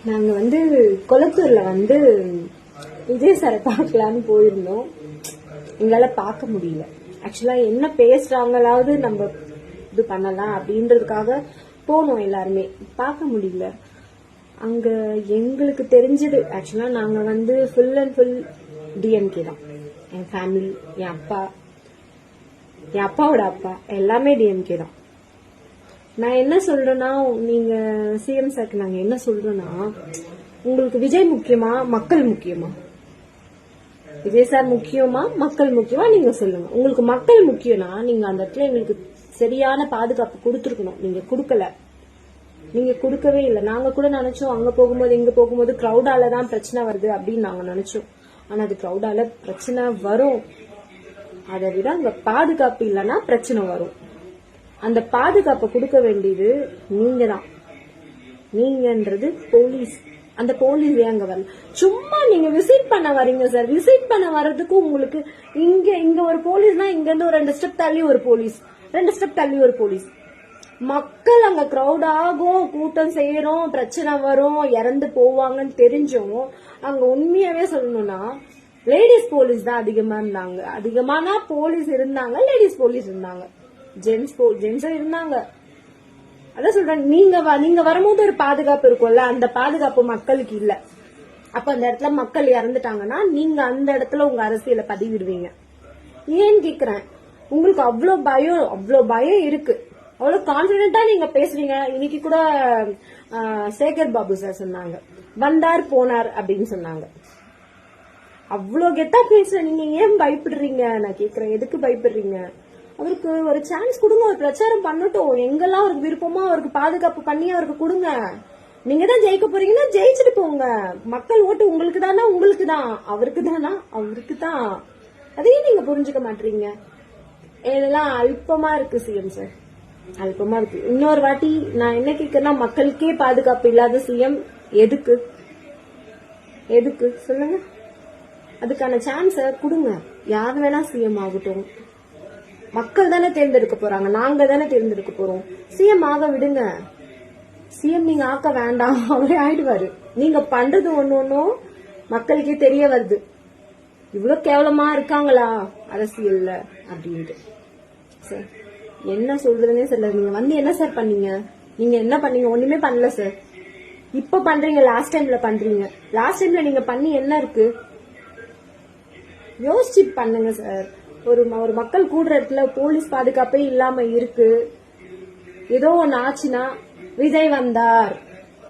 நாங்க கொளத்தூர்ல விஜய் சாரை பார்க்கலான்னு போயிருந்தோம். எங்களால பார்க்க முடியல. ஆக்சுவலா என்ன பேசுறாங்களாவது நம்ம இது பண்ணலாம் அப்படின்றதுக்காக போனோம். எல்லாருமே பார்க்க முடியல. அங்க எங்களுக்கு தெரிஞ்சது ஆக்சுவலா நாங்க ஃபுல் அண்ட் ஃபுல் டிஎம்கே தான். என் ஃபேமிலி, என் அப்பா, என் அப்பாவோட அப்பா எல்லாமே டிஎம்கே தான். நான் என்ன சொல்றேன்னா, நீங்க சிஎம் சாருக்கு நாங்க என்ன சொல்றோம்னா, உங்களுக்கு விஜய் முக்கியமா மக்கள் முக்கியமா? விஜய் சார் முக்கியமா மக்கள் முக்கியமா? நீங்க சொல்லுங்க. உங்களுக்கு மக்கள் முக்கியம்னா நீங்க அந்த இடத்துல எங்களுக்கு சரியான பாதுகாப்பு கொடுத்துருக்கணும். நீங்க கொடுக்கல. நீங்க கொடுக்கவே இல்லை. நாங்க கூட நினைச்சோம் அங்க போகும்போது இங்க போகும்போது கிரௌடால தான் பிரச்சனை வருது அப்படின்னு நாங்க நினைச்சோம். ஆனா அது கிரௌடால பிரச்சனை வரும். அதை விட அங்க பாதுகாப்பு இல்லைன்னா பிரச்சனை வரும். அந்த பாதுகாப்பை கொடுக்க வேண்டியது நீங்க தான். நீங்கன்றது போலீஸ். அந்த போலீஸ் அங்க வரல. சும்மா நீங்க விசிட் பண்ண வரீங்க சார். விசிட் பண்ண வர்றதுக்கு உங்களுக்கு இங்க ஒரு போலீஸ்னா இங்க இருந்து ஒரு 2 ஸ்டெப் தள்ளி ஒரு போலீஸ், 2 ஸ்டெப் தள்ளி ஒரு போலீஸ். மக்கள் அங்க கிரௌட் ஆகும், கூட்டம் செய்யறோம், பிரச்சனை வரும், இறந்து போவாங்கன்னு தெரிஞ்சும் அங்க உண்மையாவே சொல்லணும்னா லேடிஸ் போலீஸ் தான் அதிகமா இருந்தாங்க. அதிகமான போலீஸ் இருந்தாங்க, லேடிஸ் போலீஸ் இருந்தாங்க, ஜென்ஸும் இருந்தாங்க. அதான் சொல்றேன், நீங்க வரும்போது ஒரு பாதுகாப்பு இருக்கும்ல, அந்த பாதுகாப்பு மக்களுக்கு இல்ல. அப்ப அந்த இடத்துல மக்கள் இறந்துட்டாங்கன்னா நீங்க அந்த இடத்துல உங்க அரசியலை பதிவிடுவீங்க. ஏன்னு கேக்குறேன். உங்களுக்கு அவ்வளவு பயம் இருக்கு, அவ்வளவு கான்பிடென்டா நீங்க பேசுறீங்க. இன்னைக்கு கூட சேகர் பாபு சார் சொன்னாங்க, வந்தார் போனார் அப்படின்னு சொன்னாங்க. அவ்வளவு கெத்தா பேசுற நீங்க ஏன் பயப்படுறீங்க? நான் கேக்குறேன், எதுக்கு பயப்படுறீங்க? அவருக்கு ஒரு சான்ஸ் கொடுங்க, ஒரு பிரச்சாரம் பண்ணட்டும். எங்கெல்லாம் அவருக்கு விருப்பமோ அவருக்கு பாதுகாப்பு பண்ணி அவருக்கு கொடுங்க. நீங்க தான் ஜெயிக்க போறீங்கன்னா ஜெயிச்சுட்டு போங்க. மக்கள் ஓட்டு உங்களுக்கு தானா? உங்களுக்கு தான். அவருக்கு தானா? அவருக்கு தான். அதையும் நீங்க புரிஞ்சுக்க மாட்டீங்க. இதெல்லாம் அல்பமா இருக்கு சிஎம் சார், அல்பமா இருக்கு. இன்னொரு வாட்டி நான் என்ன கேக்குறேன்னா, மக்களுக்கே பாதுகாப்பு இல்லாத சிஎம் எதுக்கு? எதுக்கு சொல்லுங்க? அதுக்கான சான்ஸ கொடுங்க. யார் வேணா சிஎம் ஆகட்டும். மக்கள் தானே தேர்ந்தெடுக்க போறாங்க, நாங்க தானே தேர்ந்தெடுக்க போறோம். சிஎம் ஆக விடுங்க. சிஎம் நீங்க ஆக்க வேண்டாம், அவரே ஆயிடுவாரு. நீங்க பண்றது ஒன்னும் மக்களுக்கே தெரிய வருது. இவ்வளவு கேவலமா இருக்காங்களா அரசியல்ல அப்படின்ட்டு. சார் என்ன சொல்றதுன்னே தெரியல. நீங்க என்ன சார் பண்ணீங்க? நீங்க என்ன பண்ணீங்க? ஒண்ணுமே பண்ணல சார். இப்ப பண்றீங்க, லாஸ்ட் டைம்ல பண்றீங்க. லாஸ்ட் டைம்ல நீங்க பண்ணி என்ன இருக்கு? யோசிச்சு பண்ணுங்க சார். ஒரு மக்கள் கூடுற இடத்துல போலீஸ் பாதுகாப்பே இல்லாம இருக்கு. ஏதோ ஒன்னு ஆச்சுன்னா விஜய் வந்தார்,